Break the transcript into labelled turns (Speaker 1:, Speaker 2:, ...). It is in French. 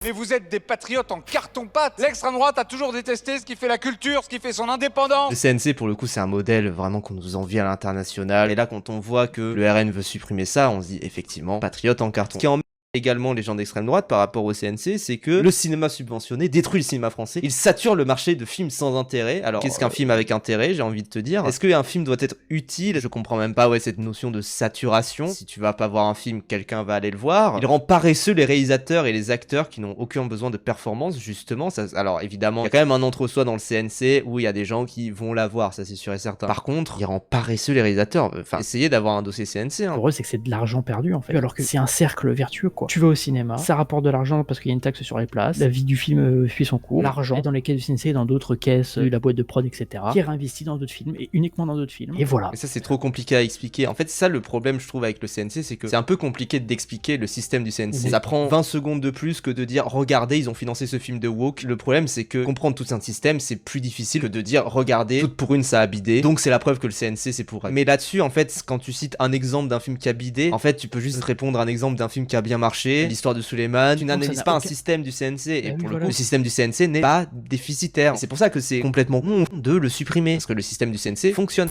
Speaker 1: Mais vous êtes des patriotes en carton-pâte. L'extrême droite a toujours détesté ce qui fait la culture, ce qui fait son indépendance.
Speaker 2: Le CNC, pour le coup, c'est un modèle vraiment qu'on nous envie à l'international. Et là, quand on voit que le RN veut supprimer ça, on se dit effectivement, patriote en carton. Ce qui emmène également les gens d'extrême droite par rapport au CNC, c'est que le cinéma subventionné détruit le cinéma français. Il sature le marché de films sans intérêt. Alors, qu'est-ce qu'un film avec intérêt, j'ai envie de te dire? Est-ce qu'un film doit être utile? Je comprends même pas, cette notion de saturation. Si tu vas pas voir un film, quelqu'un va aller le voir. Il rend paresseux les réalisateurs et les acteurs qui n'ont aucun besoin de performance, justement. Alors, évidemment, il y a quand même un entre-soi dans le CNC où il y a des gens qui vont la voir, ça c'est sûr et certain. Par contre, il rend paresseux les réalisateurs. Enfin, essayez d'avoir un dossier CNC, hein.
Speaker 3: Pour eux, c'est que c'est de l'argent perdu, en fait. Alors que c'est un cercle vertueux, quoi. Tu vas au cinéma, ça rapporte de l'argent parce qu'il y a une taxe sur les places, la vie du film suit son cours, l'argent est dans les caisses du CNC, dans d'autres caisses, la boîte de prod, etc., qui est réinvesti dans d'autres films, et uniquement dans d'autres films. Et voilà.
Speaker 2: Mais ça, c'est trop compliqué à expliquer. En fait, c'est ça le problème, je trouve, avec le CNC, c'est que c'est un peu compliqué d'expliquer le système du CNC. Ça prend 20 secondes de plus que de dire, regardez, ils ont financé ce film de woke. Le problème, c'est que comprendre tout un système, c'est plus difficile que de dire, regardez, tout pour une, ça a bidé. Donc, c'est la preuve que le CNC, c'est pour elle. Mais là-dessus, en fait, quand tu cites un exemple d'un film qui a bidé, en fait, tu peux juste répondre à un exemple d'un film qui a bien marché, l'histoire de Suleiman. Tu n'analyses pas un système du CNC. Et pour le coup, le système du CNC n'est pas déficitaire. C'est pour ça que c'est complètement con de le supprimer. Parce que le système du CNC fonctionne.